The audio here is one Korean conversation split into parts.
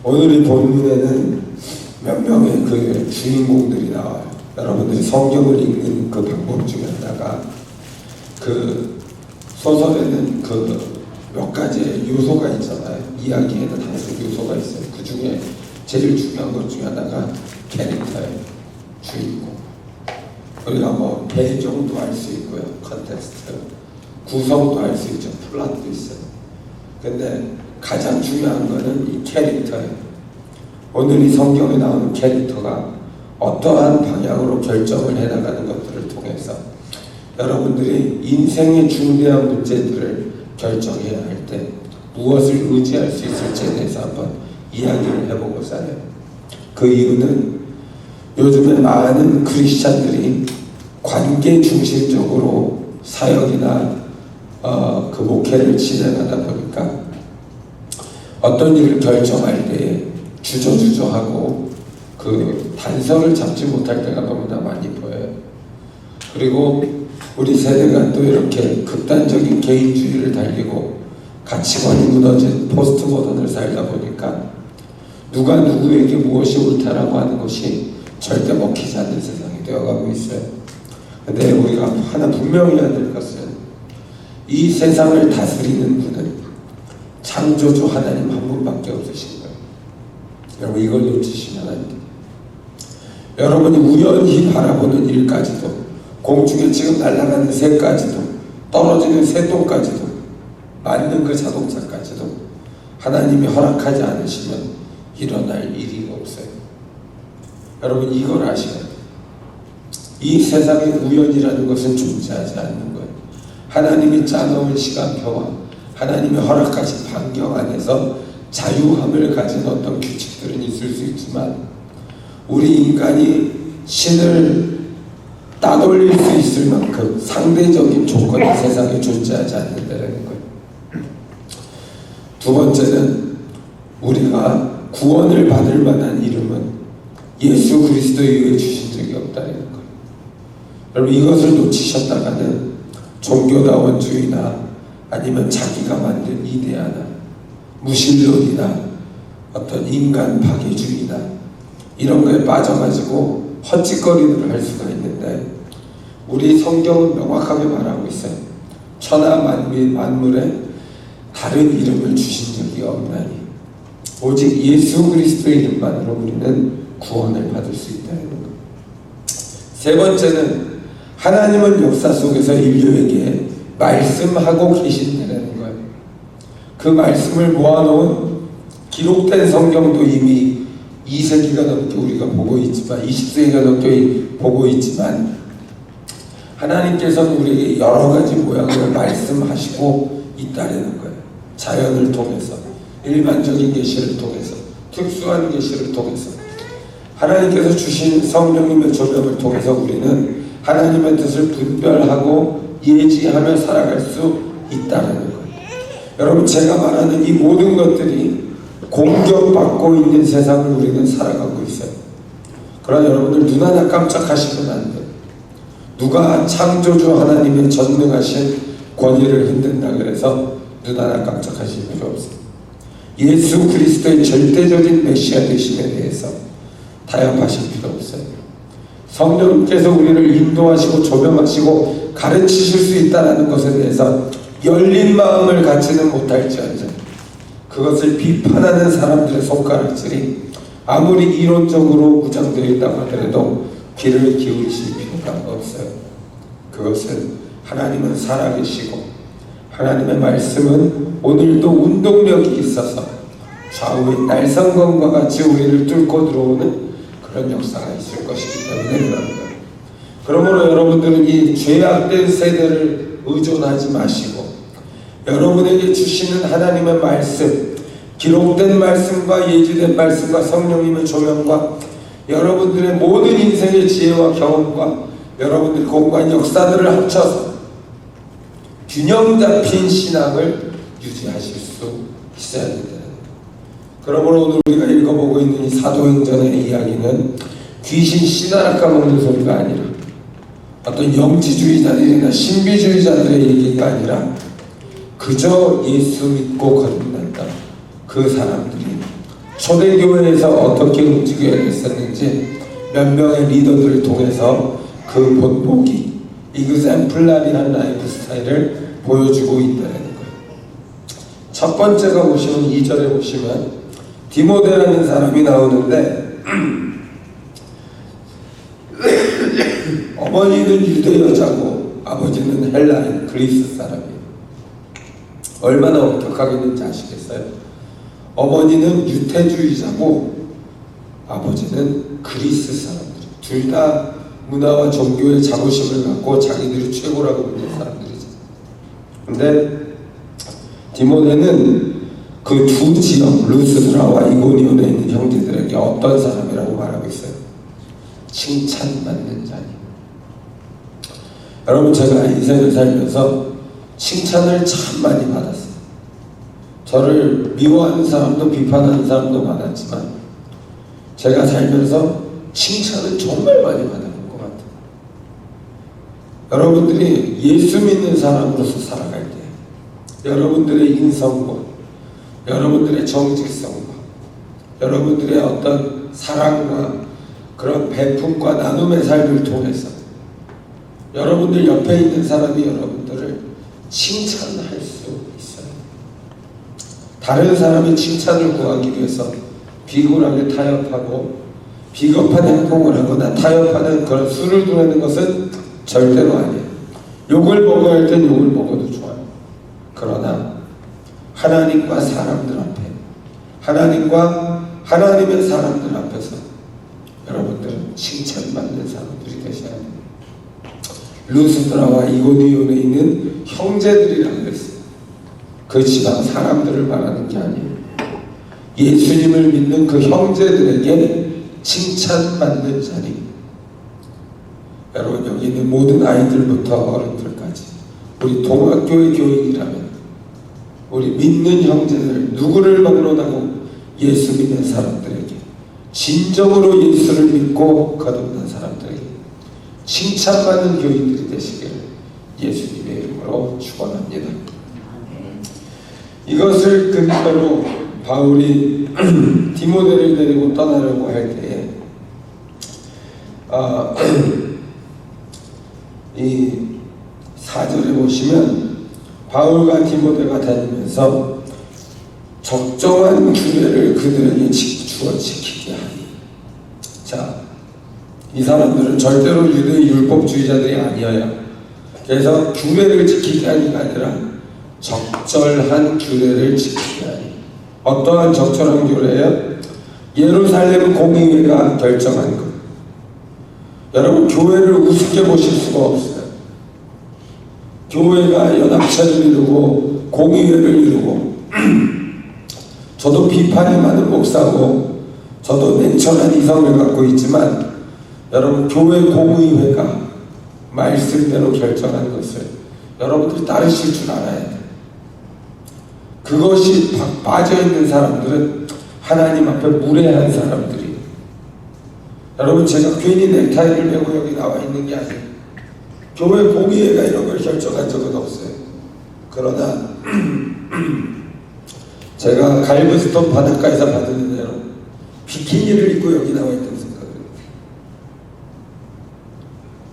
오늘 이 본문에는 몇 명의 그 주인공들이 나와요. 여러분들이 성경을 읽는 그 방법 중에 하나가 그 소설에는 그 몇 가지의 요소가 있잖아요. 이야기에는 항상 요소가 있어요. 그 중에 제일 중요한 것 중에 하나가 캐릭터예요. 주인공. 우리가 뭐 배경도 알 수 있고요. 컨텍스트. 구성도 알 수 있죠. 플롯도 있어요. 근데 가장 중요한 거는 이 캐릭터예요. 오늘 이 성경에 나오는 캐릭터가 어떠한 방향으로 결정을 해나가는 것들을 통해서 여러분들이 인생의 중대한 문제들을 결정해야 할 때 무엇을 의지할 수 있을지에 대해서 한번 이야기를 해보고자 해요. 그 이유는 요즘에 많은 크리스찬들이 관계 중심적으로 사역이나 그 목회를 진행하다 보니까 어떤 일을 결정할 때 주저주저하고 그 단서를 잡지 못할 때가 너무나 많이 보여요. 그리고 우리 세대가 또 이렇게 극단적인 개인주의를 달리고 가치관이 무너진 포스트 모던을 살다 보니까 누가 누구에게 무엇이 옳다라고 하는 것이 절대 먹히지 않는 세상이 되어가고 있어요. 근데 우리가 하나 분명히 해야 될 것은 이 세상을 다스리는 분은 창조주 하나님 한 분밖에 없으신 거예요. 여러분 이걸 놓치시면 안 돼요. 여러분이 우연히 바라보는 일까지도, 공중에 지금 날아가는 새까지도, 떨어지는 새똥까지도, 맞는 그 자동차까지도 하나님이 허락하지 않으시면 일어날 일이 없어요. 여러분 이걸 아셔야 돼요. 이 세상에 우연이라는 것은 존재하지 않는 거예요. 하나님이 짜놓은 시간표와 하나님이 허락하신 반경 안에서 자유함을 가진 어떤 규칙들은 있을 수 있지만 우리 인간이 신을 따돌릴 수 있을 만큼 상대적인 조건이 세상에 존재하지 않는다는 거예요. 두 번째는 우리가 구원을 받을 만한 이름은 예수 그리스도에 의해 주신 적이 없다는 거예요. 여러분 이것을 놓치셨다가는 종교다원주의나 아니면 자기가 만든 이데아나 무신론이나 어떤 인간 파괴주의나 이런 거에 빠져가지고 헛짓거리를 할 수가 있는데 우리 성경은 명확하게 말하고 있어요. 천하 만물에 다른 이름을 주신 적이 없나니 오직 예수 그리스도의 이름만으로 우리는 구원을 받을 수 있다는 것. 세 번째는 하나님은 역사 속에서 인류에게 말씀하고 계신다는 거예요. 그 말씀을 모아놓은 기록된 성경도 이미 2세기가 넘게 우리가 보고 있지만 20세기가 넘게 보고 있지만 하나님께서는 우리에게 여러 가지 모양으로 말씀하시고 있다는 거예요. 자연을 통해서, 일반적인 계시를 통해서, 특수한 계시를 통해서 하나님께서 주신 성령님의 조명을 통해서 우리는 하나님의 뜻을 분별하고 예지하며 살아갈 수 있다는 거예요. 여러분 제가 말하는 이 모든 것들이 공격받고 있는 세상을 우리는 살아가고 있어요. 그러나 여러분들 눈 하나 깜짝하시면 안 돼요. 누가 창조주 하나님의 전능하신 권위를 흔든다 그래서 눈 하나 깜짝하실 필요 없어요. 예수 그리스도의 절대적인 메시아 되심에 대해서 타협하실 필요 없어요. 성령님께서 우리를 인도하시고 조명하시고 가르치실 수 있다는 것에 대해서 열린 마음을 갖지는 못할지언정 그것을 비판하는 사람들의 손가락질이 아무리 이론적으로 무장되어 있다고 하더라도 귀를 기울이실 필요가 없어요. 그것은 하나님은 살아계시고 하나님의 말씀은 오늘도 운동력이 있어서 좌우의 날성검과 같이 우리를 뚫고 들어오는 그런 역사가 있을 것이기 때문에 그런 거예요. 그러므로 여러분들은 이 죄악된 세대를 의존하지 마시고 여러분에게 주시는 하나님의 말씀, 기록된 말씀과 예지된 말씀과 성령님의 조명과 여러분들의 모든 인생의 지혜와 경험과 여러분들의 공간 역사들을 합쳐서 균형 잡힌 신앙을 유지하실 수 있어야 된다는 거예요. 그러므로 오늘 우리가 읽어보고 있는 이 사도행전의 이야기는 귀신 씨나라 까먹는 소리가 아니라 어떤 영지주의자들이나 신비주의자들의 얘기가 아니라 그저 예수 믿고 거듭났다 그 사람들이 초대교회에서 어떻게 움직여야 됐었는지 몇 명의 리더들을 통해서 그 본보기, 이그zem플라리한 라이프 스타일을 보여주고 있다는 거예요. 첫 번째가 보시면 2절에 보시면 디모데라는 사람이 나오는데 어머니는 유대 여자고 아버지는 헬라인 그리스 사람이에요. 얼마나 엄격하겠는지 아시겠어요? 어머니는 유태주의자고 아버지는 그리스 사람들. 둘 다 문화와 종교의 자부심을 갖고 자기들이 최고라고 믿는 사람들이죠. 근데 디모데는 그 두 지역 루스드라와 이고니온에 있는 형제들에게 어떤 사람이라고 말하고 있어요? 칭찬받는 자니. 여러분, 제가 인생을 살면서 칭찬을 참 많이 받았어요. 저를 미워하는 사람도 비판하는 사람도 많았지만 제가 살면서 칭찬을 정말 많이 받아본 것 같아요. 여러분들이 예수 믿는 사람으로서 살아갈 때 여러분들의 인성과 여러분들의 정직성과 여러분들의 어떤 사랑과 그런 배품과 나눔의 삶을 통해서 여러분들 옆에 있는 사람이 여러분들을 칭찬할 수 있어요. 다른 사람의 칭찬을 구하기 위해서 비굴하게 타협하고 비겁한 행동을 하거나 타협하는 그런 수를 두는 것은 절대로 아니에요. 욕을 먹어야 할 땐 욕을 먹어도 좋아요. 그러나 하나님과 사람들 앞에, 하나님과 하나님의 사람들 앞에서 여러분들은 칭찬받는 사람들이 되셔야 돼요. 루스드라와 이고니온에 있는 형제들이라고 그랬어요. 그 지방 사람들을 말하는 게 아니에요. 예수님을 믿는 그 형제들에게 칭찬받는 자리. 여러분, 여기 있는 모든 아이들부터 어른들까지 우리 동학교의 교인이라면 우리 믿는 형제들, 누구를 막론하고 예수 믿는 사람들에게, 진정으로 예수를 믿고 거듭난 사람들에게 칭찬받는 교인들이 되시기를 예수님의 이름으로 축원합니다. 이것을 근거로 바울이 디모데를 데리고 떠나려고 할 때에 이 4절에 보시면 바울과 디모데가 다니면서 적정한 규례를 그들에게 지키게 하니. 자, 이 사람들은 절대로 유대 율법주의자들이 아니어요. 그래서 규례를 지키게 하니가 아니라 적절한 규례를 지키게 하니. 어떠한 적절한 규례예요? 예루살렘 공의회가 결정한 것. 여러분, 교회를 우습게 보실 수가 없어요. 교회가 연합체를 이루고 공의회를 이루고 저도 비판이 많은 목사고 저도 냉철한 이성을 갖고 있지만 여러분, 교회 공의회가 말씀대로 결정한 것을 여러분들이 따르실 줄 알아야 돼요. 그것이 빠져있는 사람들은 하나님 앞에 무례한 사람들이. 여러분, 제가 괜히 넥타이를 메고 여기 나와 있는 게 아니에요. 교회 공의회가 이런 걸 결정한 적은 없어요. 그러나 제가 갈브스톤 바닷가에서 받은 은혜로 비키니를 입고 여기 나와 있다는 생각을 해요.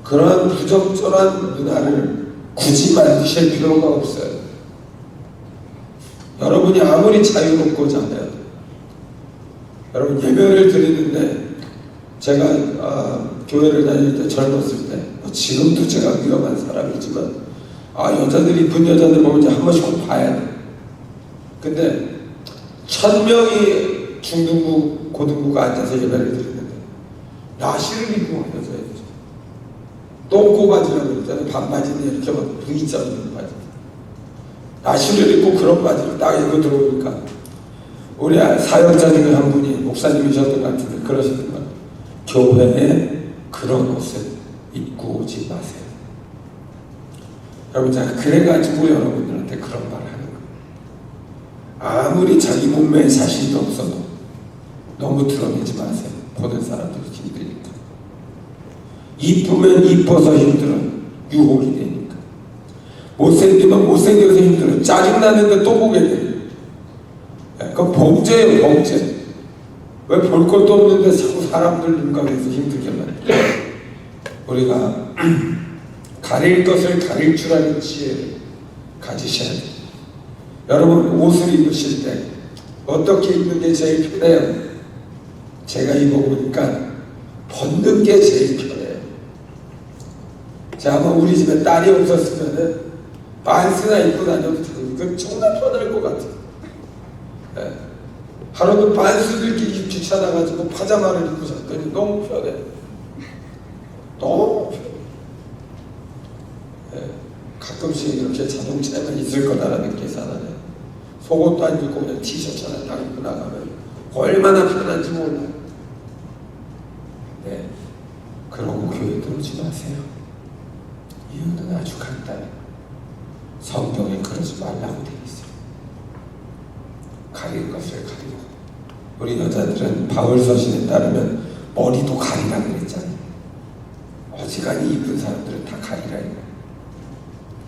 그러한 부적절한 문화를 굳이 만드실 필요가 없어요. 여러분이 아무리 자유롭고자 해요. 여러분, 예배를 드리는데 제가 교회를 다닐 때 젊었을 때 지금도 제가 위험한 사람이지만 여자들이 이쁜 여자들 보면 이제 한 번씩 꼭 봐야 돼. 근데 1000명이 중등부 고등부가 앉아서 예배를 드리는데 나시를 입고 앉아서 똥꼬 바지라고 그러잖아요. 반바지는 이렇게 막 V자 있는 바지. 나시를 입고 그런 바지를 딱 입고 들어오니까 우리 사역자 중에 한 분이 목사님이셨던 것 같은데 그러시는 거예요. 교회에 그런 옷을 입고 오지 마세요. 여러분, 제가 그래가지고 여러분들한테 그런 말을 하는 거예요. 아무리 자기 몸매에 자신이 없어도 너무 드러내지 마세요. 보는 사람들이 힘드니까. 이쁘면 이뻐서 힘들어요. 유혹이 되니까. 못생기면 못생겨서 힘들어요. 짜증나는데 또 보게 돼요. 그건 범죄예요, 범죄. 왜 볼 것도 없는데 자꾸 사람들 눈가에서 힘들게 만들어? 우리가 가릴 것을 가릴 줄 아는 지혜를 가지셔야 돼요. 여러분, 옷을 입으실 때 어떻게 입는 게 제일 편해요? 제가 입어보니까 벗는 게 제일 편해요. 자, 아마 우리 집에 딸이 없었으면은 반스나 입고 다녀도 그 정말 편할 것 같아요. 네. 하루는 반스도 이렇게 입기 귀찮아가지고 파자마를 입고 잤더니 너무 편해. 너무 편해. 네. 가끔씩 이렇게 자동차에만 있을 거다라는 계산하네. 속옷도 안 입고 그냥 티셔츠 하나 딱 입고 나가면 얼마나 편한지 몰라요. 네. 그러고 교회 들어오지 마세요. 이유는 아주 간단해요. 성경에 그러지 말라고 되어 있어요. 가릴 것을 가리고. 우리 여자들은 바울 서신에 따르면 머리도 가리라 그랬잖아요. 어지간히 이쁜 사람들은 다 가리라 이거예요.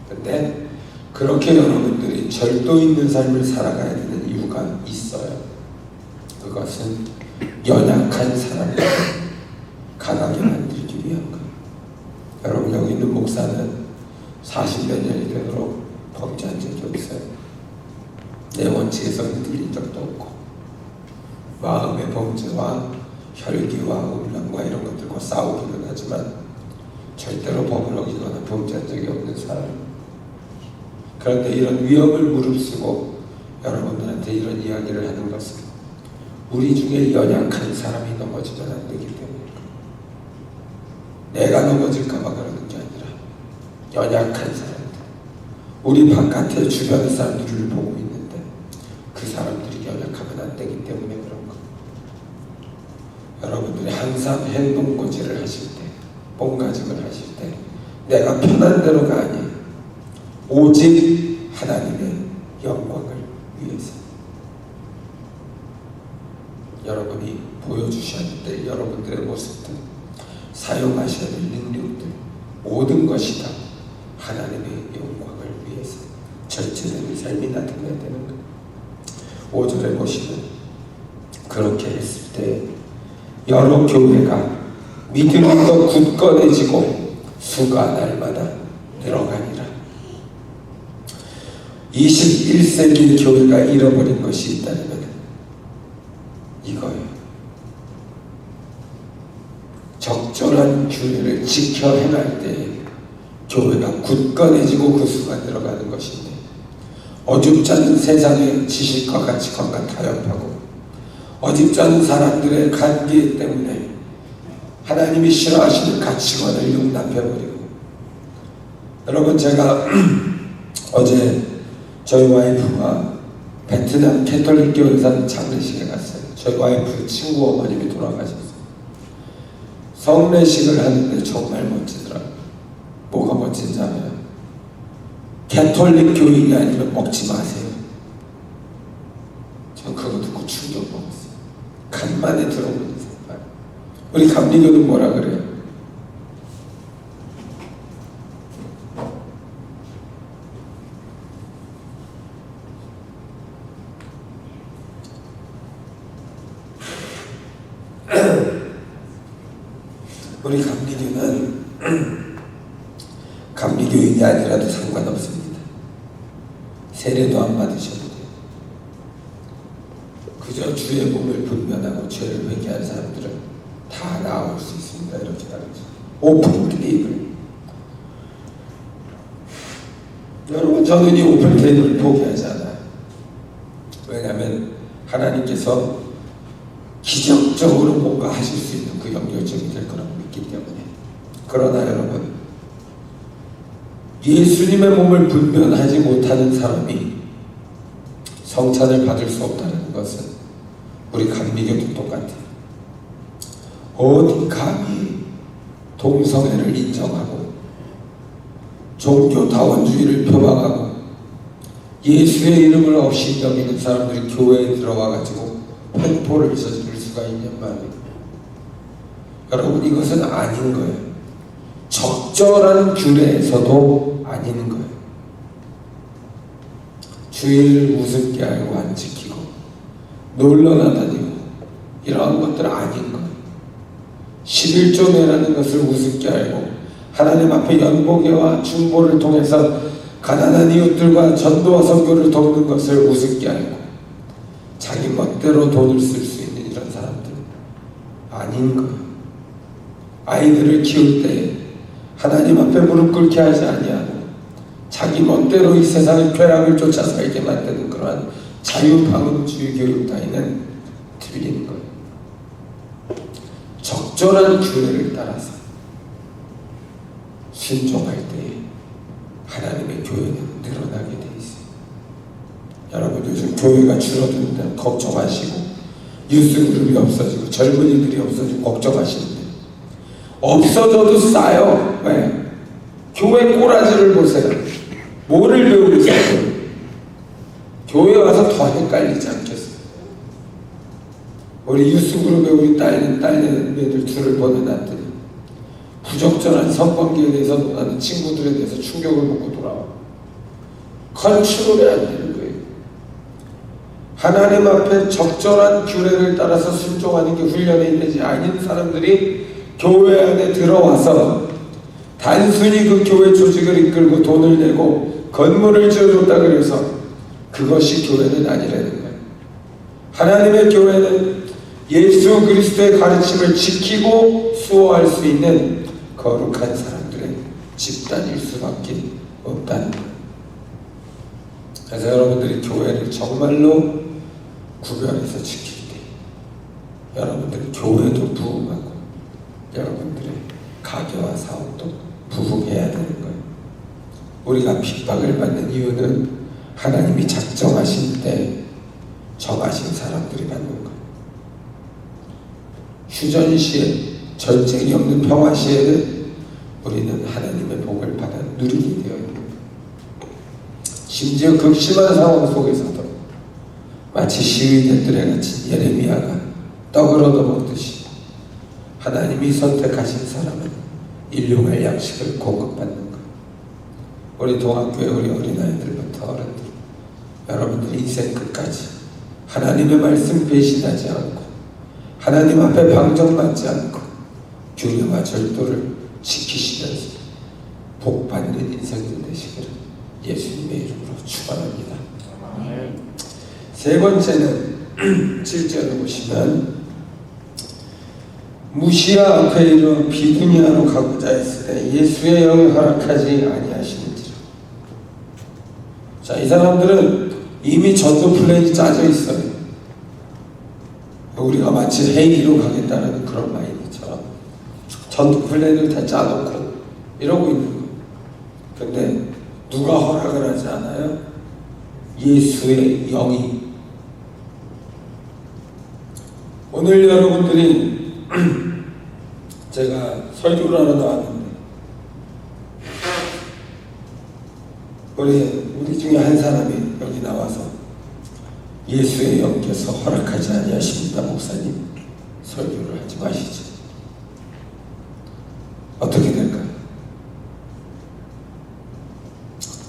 근데 그렇게 여러분들이 절도 있는 삶을 살아가야 되는 이유가 있어요. 그것은 연약한 사람을 강하게 만들기 위한 거예요. 여러분, 여기 있는 목사는 40몇 년이 되도록 범죄한 적이 없어요. 내 원칙에서 흔들린 적도 없고, 마음의 범죄와 혈기와 음란과 이런 것들과 싸우기는 하지만 절대로 법을 어기거나 범죄한 적이 없는 사람. 그런데 이런 위험을 무릅쓰고 여러분들한테 이런 이야기를 하는 것은 우리 중에 연약한 사람이 넘어지면 안 되기 때문입니다. 내가 넘어질까봐 그러는 게 아니라 연약한 사람들, 우리 바깥에 주변의 사람들을 보고 있는데 그 사람들이 연약하면 안 되기 때문에 그런 거예요. 여러분들이 항상 행동고지를 하실 때, 몸가짐을 하실 때 내가 편한 대로가 아니에요. 오직 하나님의 영광을 위해서. 여러분이 보여주셔야 될 여러분들의 모습들, 사용하셔야 될 능력들, 모든 것이 다 하나님의 영광을 위해서 절제되는 삶이 나타나야 되는 거예요. 5절에 보시면 그렇게 했을 때 여러 교회가 믿음으로 굳건해지고 수가 날마다 늘어가니라. 21세기 교회가 잃어버린 것이 있다면 이거예요. 적절한 규례를 지켜 행할 때 교회가 굳건해지고 그 수가 늘어가는 것인데, 어줍지 않은 세상의 지식과 가치관과 타협하고 어줍지 않은 사람들의 관계 때문에 하나님이 싫어하시는 가치관을 용납해버리고. 여러분, 제가 어제 저희 와이프가 베트남 캐톨릭 교회에서 장례식에 갔어요. 저희 와이프 친구 어머님이 돌아가셨어요. 성례식을 하는데 정말 멋지더라고요. 뭐가 멋진지 알아요? 캐톨릭 교인이 아니면 먹지 마세요. 전 그거 듣고 충격 먹었어요. 간만에 들어보는 생각. 우리 감리교는 뭐라 그래요? 우리 감리교는 감리교인이 아니라도 상관없습니다. 세례도 안 받으셔도 돼요. 그저 주의 몸을 분별하고 죄를 회개한 사람들은 다 나올 수 있습니다. 이렇게 다르죠. 오픈 테이블. 여러분, 저는 이 오픈 테이블을 포기하지 않아요. 왜냐하면 하나님께서 기적적으로 뭔가 하실 수 있는 그 연결점이 될 거라고 믿기 때문에. 그러나 여러분, 예수님의 몸을 분별하지 못하는 사람이 성찬을 받을 수 없다는 것은 우리 감리교도 똑같아요. 어디 감히 동성애를 인정하고 종교다원주의를 표방하고 예수의 이름을 없이 여기는 사람들이 교회에 들어와가지고 횡포를 저지를 수가 있냔 말이에요. 여러분, 이것은 아닌 거예요. 적절한 규례에서도 아닌 거예요. 주일을 우습게 알고 안 지키고 놀러나 다니고 이러한 것들 아닌 거예요. 11조 내라는 것을 우습게 알고 하나님 앞에 연보계와 중보를 통해서 가난한 이웃들과 전도와 선교를 돕는 것을 우습게 알고 자기 멋대로 돈을 쓸 수 있는 이런 사람들 아닌 거예요. 아이들을 키울 때 하나님 앞에 무릎 꿇게 하지 아니하고 자기 멋대로 이 세상의 쾌락을 쫓아 살게 만드는 그러한 자유방임주의 교육 따위는 틀린 거예요. 적절한 규례를 따라서 순종할 때에 하나님의 교회는 늘어나게 돼 있어요. 여러분 요즘 교회가 줄어드는데 걱정하시고 뉴스그룹이 없어지고 젊은이들이 없어지고 걱정하시는데 없어져도 싸요. 왜? 교회 꼬라지를 보세요. 뭐를 배우고 있어요? 교회 와서 더 헷갈리지 않겠어요? 우리 뉴스그룹에 우리 딸내미들 둘을 보내놨더니 부적절한 성관계에 대해서 논하는 친구들에 대해서 충격을 먹고 돌아와. 컨트롤이 안 되는 거예요. 하나님 앞에 적절한 규례를 따라서 순종하는 게 훈련이 되지 아닌 사람들이 교회 안에 들어와서 단순히 그 교회 조직을 이끌고 돈을 내고 건물을 지어줬다 그래서 그것이 교회는 아니라는 거예요. 하나님의 교회는 예수 그리스도의 가르침을 지키고 수호할 수 있는 거룩한 사람들의 집단일 수밖에 없다는 거예요. 그래서 여러분들이 교회를 정말로 구별해서 지킬 때 여러분들이 교회도 부흥하고 여러분들의 가게와 사업도 부흥해야 되는 거예요. 우리가 핍박을 받는 이유는 하나님이 작정하신 때 정하신 사람들이 받는 거예요. 휴전시에 전쟁이 없는 평화시에는 우리는 하나님의 복을 받아 누리게 되어 있는 거예요. 심지어 극심한 상황 속에서도 마치 시위대들에 갇힌 예레미야가 떡을 얻어먹듯이 하나님이 선택하신 사람은 일용할 양식을 공급받는 거예요. 우리 동학교의 우리 어린아이들부터 어른들 여러분들이 인생 끝까지 하나님의 말씀 배신하지 않고 하나님 앞에 방정맞지 않고 규례와 절도를 지키시면서 복받는 인생들 되시기를 예수님의 이름으로 축원합니다. 세 번째는 7절을 보시면 무시야 앞에 이르러 비두니아로 가고자 했으되 예수의 영이 허락하지 아니하시는지라. 자, 이 사람들은 이미 전도 플랜이 짜져 있어요. 우리가 마치 회의로 가겠다는 그런 마인드처럼 전도 플랜을 다 짜놓고 이러고 있는 거예요. 근데 누가 허락을 하지 않아요? 예수의 영이. 오늘 여러분들이 제가 설교를 하러 나왔는데 우리 중에 한 사람이 여기 나와서 예수의 영께서 허락하지 아니하십니다. 목사님 설교를 하지 마시죠. 어떻게 될까요?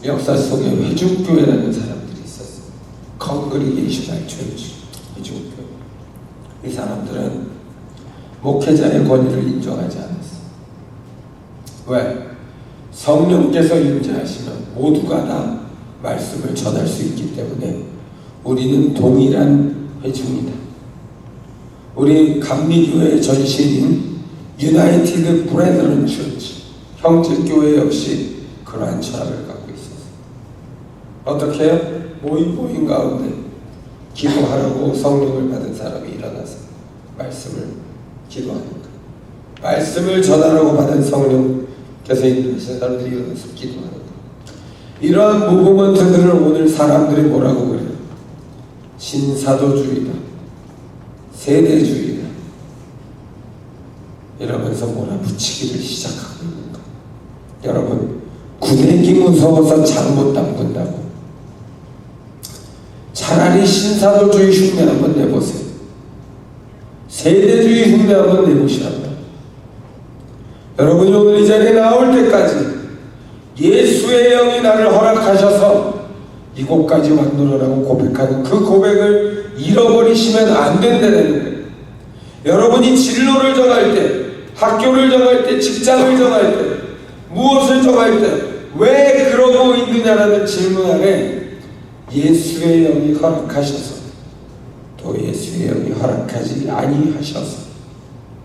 역사 속에 회중교회라는 사람들이 있었어요. 컨그리게이셔널 처치, 회중교회. 이 사람들은 목회자의 권위를 인정하지 않았어요. 왜? 성령께서 임재하시면 모두가 다 말씀을 전할 수 있기 때문에 우리는 동일한 회중이다. 우리 감리교회의 전신인 유나이티드 브레드런 처치, 형제교회 역시 그러한 철학을 갖고 있었어요. 어떻게 해요? 모임 가운데 기도하라고 성령을 받은 사람이 일어나서 말씀을 기도하는 거예요. 말씀을 전하라고 받은 성령께서 인도하신 사람들이 일어나서 기도하는 거예요. 이러한 무브먼트들을 오늘 사람들이 뭐라고 그래요? 신사도주의다, 세대주의다 이러면서 몰아붙이기를 시작하고 있는 거예요. 여러분, 군액이 무서워서 장 못 담근다고 차라리 신사도주의 흉내 한번 내보세요. 세대주의 흉내 한번 내보시라고요. 여러분이 오늘 이 자리에 나올 때까지 예수의 영이 나를 허락하셔서 이곳까지 왔노라라고 고백하는 그 고백을 잃어버리시면 안 된다는 거예요. 여러분이 진로를 정할 때, 학교를 정할 때, 직장을 정할 때, 무엇을 정할 때 왜 그러고 있느냐라는 질문 안에 예수의 영이 허락하셔서 또 예수의 영이 허락하지 아니하셔서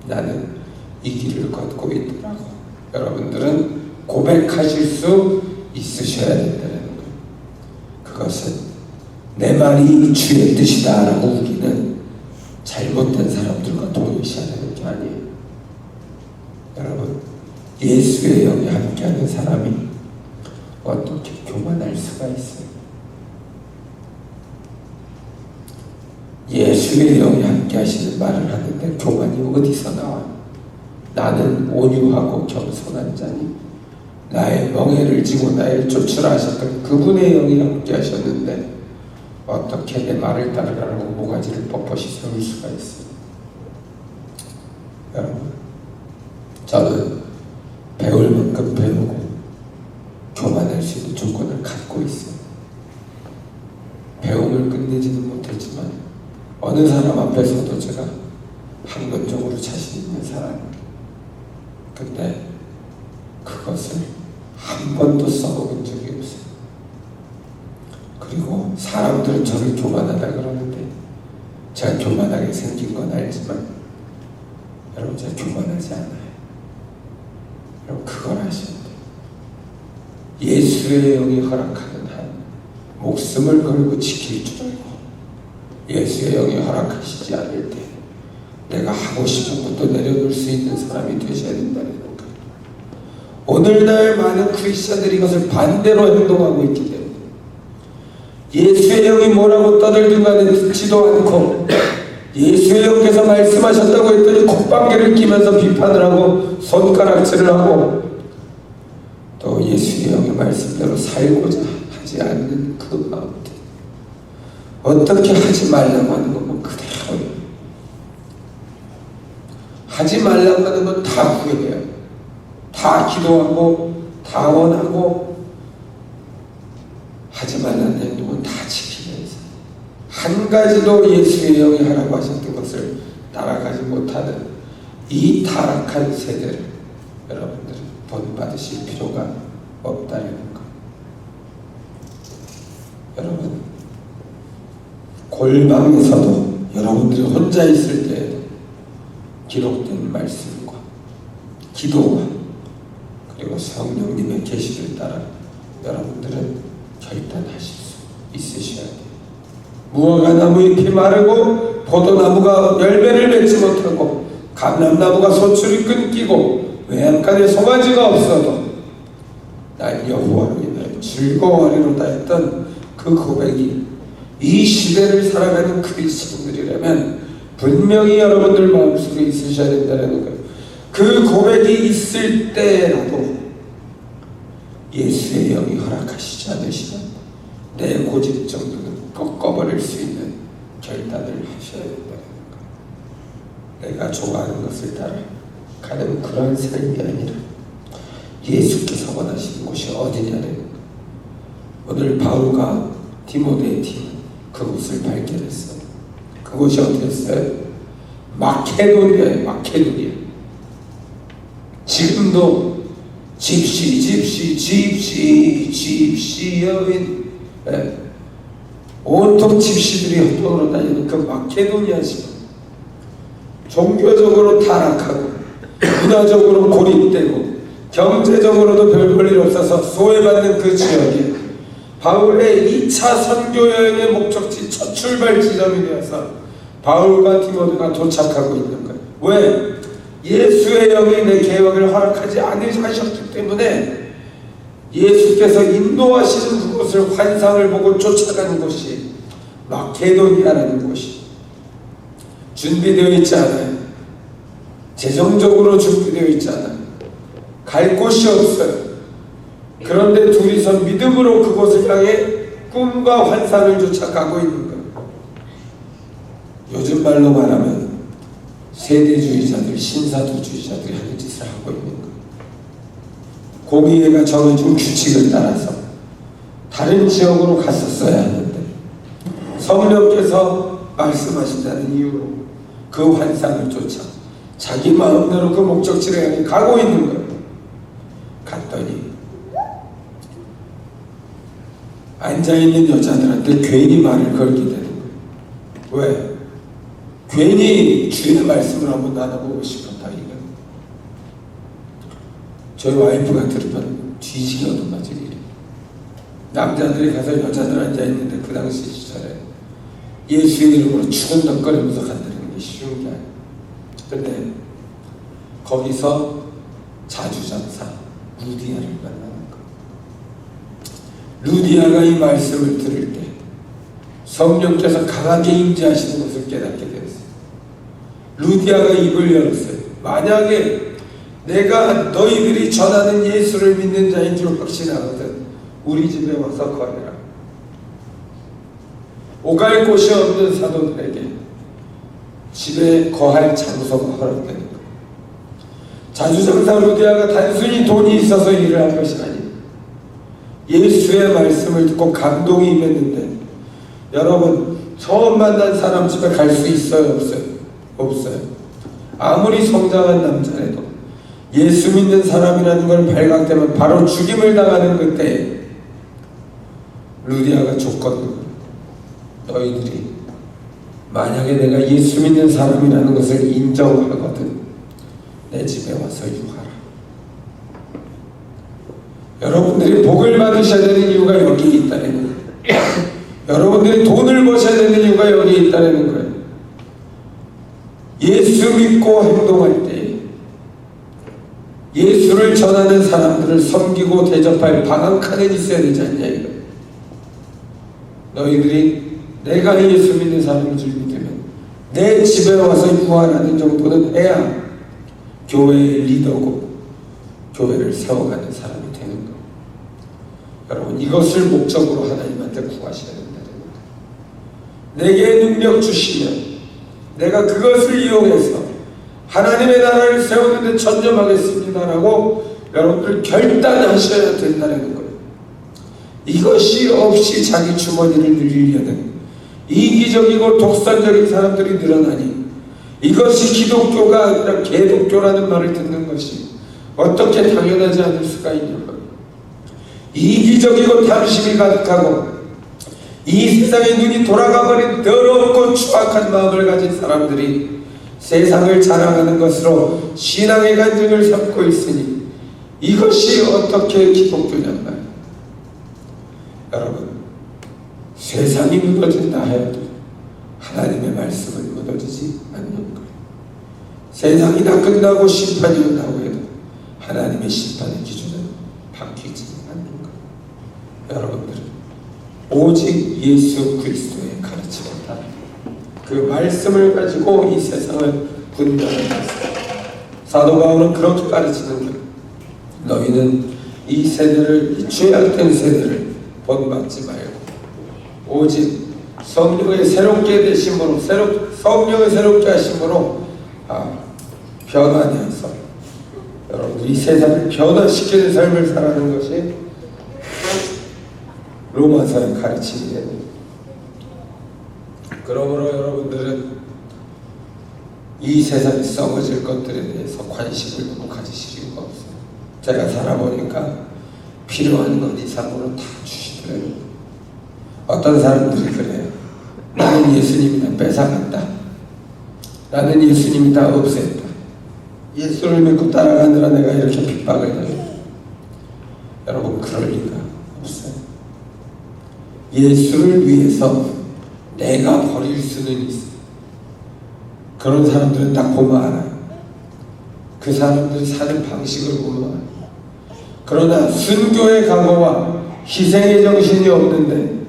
나는 이 길을 걷고 있더라고. 여러분들은 고백하실 수 있으셔야 된다는 거예요. 그것은 내 말이 주의 뜻이다 라고 우기는 잘못된 사람들과 동일시해야 되는 게 아니에요. 여러분, 예수의 영이 함께하는 사람이 어떻게 교만할 수가 있어요? 예수의 영이 함께하시는 말을 하는데 교만이 어디서 나와요? 나는 온유하고 겸손한 자니 나의 멍에를 지고 나를 쫓으라하셨던 그분의 영이 함께하셨는데 어떻게 내 말을 따르라고 모가지를 뻣뻣이 세울 수가 있어요? 여러분, 저는 배울 만큼 배우고 교만할 수 있는 조건을 갖고 있어요. 배움을 끝내지는 못했지만 어느 사람 앞에서도 제가 학문적으로 자신 있는 사람이에요. 근데 그것을 한 번도 써먹은 적이 없어요. 그리고 사람들은 저를 교만하다 그러는데 제가 교만하게 생긴 건 알지만 여러분, 제가 교만하지 않아요. 여러분, 그걸 아셔야 돼요. 예수의 영이 허락하는 한 목숨을 걸고 지킬 줄 알고 예수의 영이 허락하시지 않을 때 내가 하고 싶은 것도 내려놓을 수 있는 사람이 되셔야 된다는 거예요. 오늘날 많은 크리스천들이 이것을 반대로 행동하고 있기 때문에 예수의 영이 뭐라고 떠들든 간에 듣지도 않고 예수의 영께서 말씀하셨다고 했더니 콧방귀를 끼면서 비판을 하고 손가락질을 하고 또 예수의 영의 말씀대로 살고자 하지 않는 그 마음들, 어떻게 하지 말라고 하는 건 그대로예요. 하지 말라고 하는 건 다 후회해요. 다 기도하고 다 원하고 하지 말라는 행동은 다 지키면서 한 가지도 예수의 영이 하라고 하셨던 것을 따라가지 못하는 이 타락한 세대를 여러분들은 본받으실 필요가 없다는 것. 여러분, 골방에서도 여러분들이 혼자 있을 때에도 기록된 말씀과 기도와 그리고 성령님의 계시를 따라 여러분들은 결단하실 수 있으셔야 돼요. 무화과 나무 잎이 마르고 포도나무가 열매를 맺지 못하고 감람나무가 소출이 끊기고 외양간에 송아지가 없어도 난 여호와로 인하여 즐거워하리로다 했던 그 고백이 이 시대를 살아가는 크리스천들이라면 분명히 여러분들 마음속에 있으셔야 된다는 거예요. 그 고백이 있을 때라도 예수의 영이 허락하시지 않으시면 내 고집 정도는 꺾어버릴 수 있는 결단을 하셔야 된다는 거예요. 내가 좋아하는 것을 따라 가는 그런 삶이 아니라 예수께서 원하시는 곳이 어디냐는 거예요. 오늘 바울과 디모데의 팀은 그곳을 발견했어요. 그곳이 어디였어요? 마케도니아예요. 마케도니아. 지금도 집시 여인, 온통 집시들이 헛돈으로 다니는 그 마케도니아 지금 종교적으로 타락하고 문화적으로 고립되고 경제적으로도 별 볼 일 없어서 소외받는 그 지역에 바울의 2차 선교 여행의 목적지 첫 출발 지점이 되어서 바울과 디모데가 도착하고 있는 거예요. 왜? 예수의 영이 내 계획을 허락하지 않으셨기 때문에 예수께서 인도하시는 그곳을 환상을 보고 쫓아가는 곳이 마케도니아라는 곳이 준비되어 있지 않아요. 재정적으로 준비되어 있지 않아요. 갈 곳이 없어요. 그런데 둘이서 믿음으로 그곳을 향해 꿈과 환상을 쫓아가고 있는 거예요. 요즘 말로 말하면 세대주의자들, 신사도주의자들이 하는 짓을 하고 있는 거예요. 공의회가 정해준 규칙을 따라서 다른 지역으로 갔었어야 하는데 성령께서 말씀하신다는 이유로 그 환상을 쫓아 자기 마음대로 그 목적지를 향해 가고 있는 거예요. 갔더니 앉아있는 여자들한테 괜히 말을 걸게 되는 거예요. 왜? 괜히 주의 말씀을 한번 나눠보고 싶었다 이거. 저희 와이프가 들으면 뒤지게 얻어맞을 일이에요. 남자들이 가서 여자들 앉아있는데 그 당시 시절에 예수의 이름으로 추근덕거리면서 간다는 게 쉬운 게 아니에요. 근데 거기서 자주장사 루디아를 만나는 거예요. 루디아가 이 말씀을 들을 때 성령께서 강하게 임재하시는 것을 깨닫게 되었어요. 루디아가 입을 열었어요. 만약에 내가 너희들이 전하는 예수를 믿는 자인 줄 확신하거든 우리 집에 와서 거해라. 오갈 곳이 없는 사도들에게 집에 거할 장소가 허락되는 거예요. 자주장사 루디아가 단순히 돈이 있어서 일을 한 것이 아니에요. 예수의 말씀을 듣고 감동이 임했는데 여러분 처음 만난 사람 집에 갈 수 있어요? 없어요? 없어요. 아무리 성장한 남자라도 예수 믿는 사람이라는 걸 발각되면 바로 죽임을 당하는 그때 루디아가 줬거든요. 너희들이 만약에 내가 예수 믿는 사람이라는 것을 인정하거든 내 집에 와서 유하라. 여러분들이 복을 받으셔야 되는 이유가 여기 있다는 거예요. 여러분들이 돈을 버셔야 되는 이유가 여기 있다는 거예요. 예수 믿고 행동할 때 예수를 전하는 사람들을 섬기고 대접할 방한칸에 있어야 되지 않냐 이거. 너희들이 내가 예수 믿는 사람인 줄 믿으면 내 집에 와서 유하라는 정도는 해야 교회의 리더고 교회를 세워가는 사람이 되는 거. 여러분 이것을 목적으로 하나님한테 구하셔야 된다는 거예요. 내게 능력 주시면 내가 그것을 이용해서 하나님의 나라를 세우는 데 전념하겠습니다라고 여러분들 결단하셔야 된다는 거예요. 이것이 없이 자기 주머니를 늘리려는 이기적이고 독선적인 사람들이 늘어나니 이것이 기독교가 아니라 개독교라는 말을 듣는 것이 어떻게 당연하지 않을 수가 있는 거예요. 이기적이고 탐심이 가득하고 이 세상의 눈이 돌아가버린 더럽고 추악한 마음을 가진 사람들이 세상을 자랑하는 것으로 신앙의 간증을 삼고 있으니 이것이 어떻게 기독교냔 말이에요. 여러분 세상이 무너진다 하여도 하나님의 말씀은 무너지지 않는 거예요. 세상이 다 끝나고 심판이 온다고 해도 하나님의 심판의 기준은 바뀌지 않는 거예요. 여러분들은 오직 예수 그리스도의 가르침을 따라 그 말씀을 가지고 이 세상을 분별합니다. 사도 바울은 그렇게 가르치는 거예요. 너희는 이 세대를, 이 죄악된 세대를 본받지 말고 오직 성령의 새롭게 되심으로 성령의 새롭게 하심으로 변화되어서 여러분들 이 세상을 변화시키는 삶을 살아가는 것이 로마서의 가르침이 됩니다. 그러므로 여러분들은 이 세상에 썩어질 것들에 대해서 관심을 너무 가지실 이유가 없어요. 제가 살아보니까 필요한 것 이상으로 다 주시더라고요. 어떤 사람들이 그래요. 나는 예수님이 다 뺏어갔다. 나는 예수님이 다 없앴다. 예수를 믿고 따라가느라 내가 이렇게 핍박을 해요. 여러분 그럴 리가 없어요. 예수를 위해서 내가 버릴 수는 있어요. 그런 사람들은 딱 보면 알아요. 그 사람들이 사는 방식을 보면 알아요. 그러나 순교의 각오와 희생의 정신이 없는데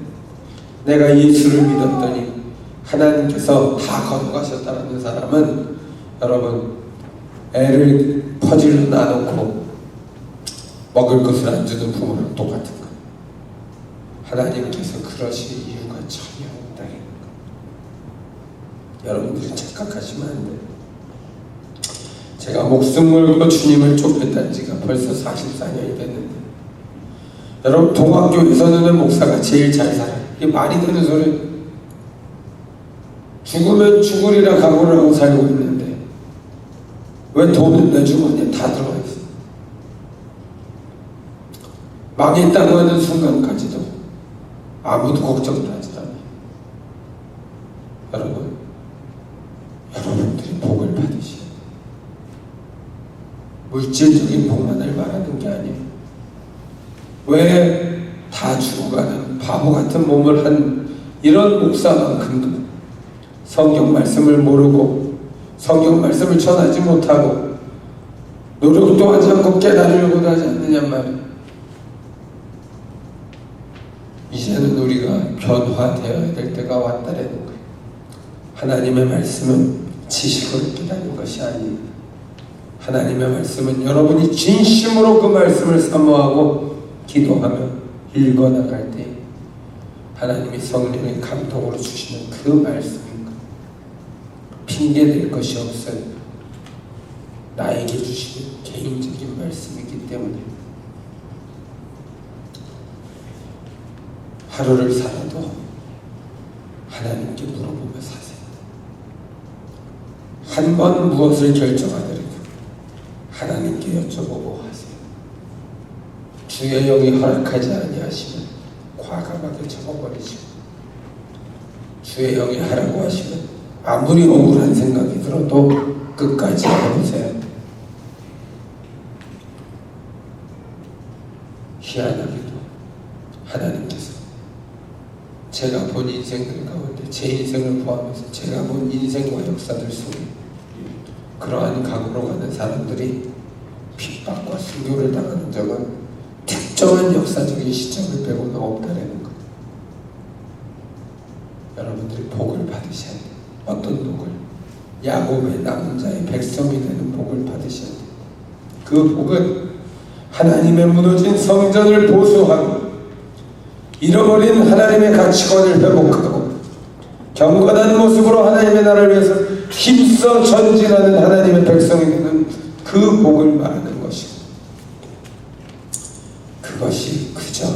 내가 예수를 믿었더니 하나님께서 다 거둬가셨다는 사람은 여러분 애를 퍼질러 놔놓고 먹을 것을 안 주는 부모랑 똑같은 거예요. 하나님께서 그러실 이유가 전혀 없다는 거예요. 여러분들이 착각하시면 안 돼요. 제가 목숨 걸고 주님을 쫓겼다는 지가 벌써 44년이 됐는데 여러분 동학교에서는 목사가 제일 잘 살아요. 이게 말이 되는 소리예요. 죽으면 죽으리라 각오를 하고 살고 있는데 왜 돈은 내 주머니에 다 들어가 있어? 망했다고 하는 순간까지도 아무도 걱정을 하지 않아요. 여러분들이 복을 받으시오. 물질적인 복만을 말하는 게 아니에요. 왜 다 죽어가는 바보 같은 몸을 한 이런 목사만큼도 성경 말씀을 모르고 성경 말씀을 전하지 못하고 노력도 하지 않고 깨달으려고도 하지 않느냐 말이에요. 이제는 우리가 변화되어야 될 때가 왔다라는 거예요. 하나님의 말씀은 지식으로 깨닫는 것이 아니에요. 하나님의 말씀은 여러분이 진심으로 그 말씀을 사모하고 기도하며 읽어나갈 때 하나님이 성령의 감동으로 주시는 그 말씀인 거예요. 핑계될 것이 없어요. 나에게 주시는 개인적인 말씀이기 때문에 하루를 살아도 하나님께 물어보며 사세요. 한 번 무엇을 결정하더라도 하나님께 여쭤보고 하세요. 주의 영이 허락하지 아니하시면 과감하게 접어버리시고, 주의 영이 하라고 하시면 아무리 억울한 생각이 들어도 끝까지 해보세요. 희한하게도 하나님께서 제가 본 인생들 가운데 제 인생을 포함해서 제가 본 인생과 역사들 속에 그러한 각오로 가는 사람들이 핍박과 순교를 당하는 적은 특정한 역사적인 시점을 빼고는 없다라는 것. 여러분들이 복을 받으셔야 돼요. 어떤 복을? 야곱의 남은 자의 백성이 되는 복을 받으셔야 돼요. 그 복은 하나님의 무너진 성전을 보수하고 잃어버린 하나님의 가치관을 회복하고 경건한 모습으로 하나님의 나라를 위해서 힘써 전진하는 하나님의 백성이 되는 그 복을 말하는 것이고, 그것이 그저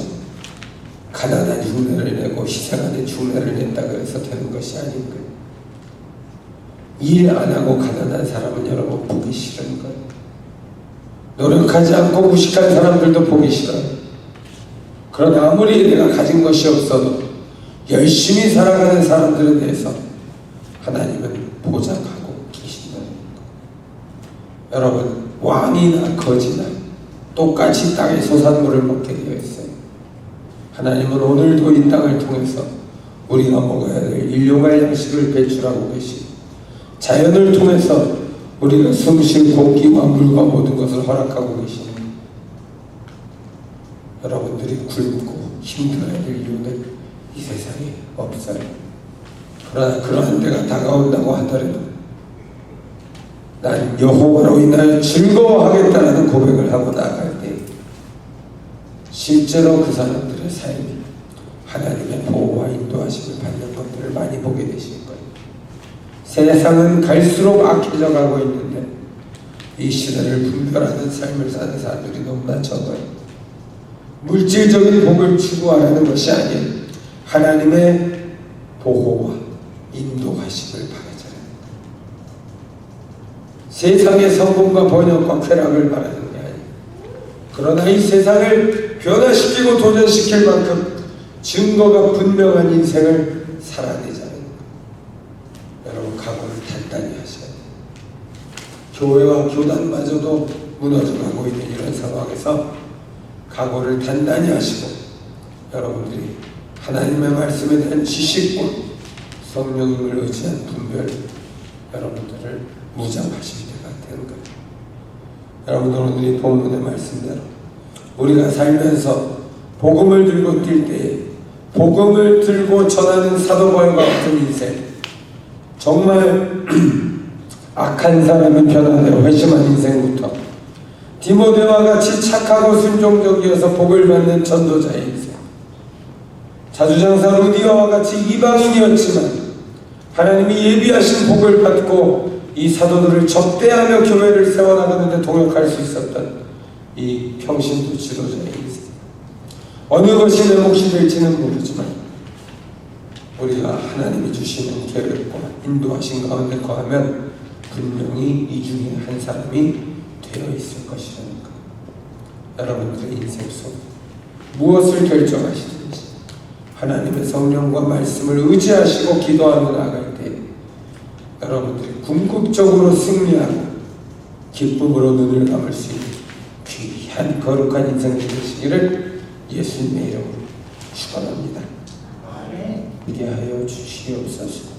가난한 흉내를 내고 희생하는 흉내를 낸다고 해서 되는 것이 아닌 거예요. 일 안 하고 가난한 사람은 여러분 보기 싫은 거예요. 노력하지 않고 무식한 사람들도 보기 싫어요. 그러나 아무리 내가 가진 것이 없어도 열심히 살아가는 사람들에 대해서 하나님은 보장하고 계신다는 것. 여러분, 왕이나 거지나 똑같이 땅의 소산물을 먹게 되어 있어요. 하나님은 오늘도 이 땅을 통해서 우리가 먹어야 될 일용할 양식을 배출하고 계시고, 자연을 통해서 우리가 숨쉴 공기와 물과 모든 것을 허락하고 계시는, 여러분들이 굶고 힘들어야 될 이유는 이 세상에 없어요. 그러나 그러한 때가 다가온다고 하더라도 난 여호와로 인하여 즐거워하겠다라는 고백을 하고 나아갈 때 실제로 그 사람들의 삶이 하나님의 보호와 인도하심을 받는 것들을 많이 보게 되실 거예요. 세상은 갈수록 악해져 가고 있는데 이 시대를 분별하는 삶을 사는 사람들이 너무나 적어요. 물질적인 복을 추구하라는 것이 아닌 하나님의 보호와 인도하심을 바라자는 거예요. 세상의 성공과 번영과 쾌락을 바라는 게 아니에요. 그러나 이 세상을 변화시키고 도전시킬 만큼 증거가 분명한 인생을 살아내자는 거예요. 여러분, 각오를 단단히 하셔야 돼요. 교회와 교단마저도 무너져가고 있는 이런 상황에서 각오를 단단히 하시고 여러분들이 하나님의 말씀에 대한 지식과 성령님을 의지한 분별, 여러분들을 무장하실 때가 되는 거예요. 여러분들, 오늘 이 본문의 말씀대로 우리가 살면서 복음을 들고 뛸 때에 복음을 들고 전하는 사도바울과 같은 인생, 정말 악한 사람이 변화되어 회심한 인생부터 디모데와 같이 착하고 순종적이어서 복을 받는 전도자의 인생, 자주장사 루디아와 같이 이방인이었지만 하나님이 예비하신 복을 받고 이 사도들을 접대하며 교회를 세워나가는 데 동역할 수 있었던 이 평신도 지도자의 인생, 어느 것이 내 몫이 될지는 모르지만 우리가 하나님이 주시는 계획과 인도하신 가운데 거하면 분명히 이 중에 한 사람이 되어 있을 것이라니까. 여러분들의 인생 속 무엇을 결정하시든지 하나님의 성령과 말씀을 의지하시고 기도하며 나아갈 때 여러분들이 궁극적으로 승리하고 기쁨으로 눈을 감을 수 있는 귀한 거룩한 인생이 되시기를 예수님의 이름으로 축원합니다. 이게 하여 주시옵소서.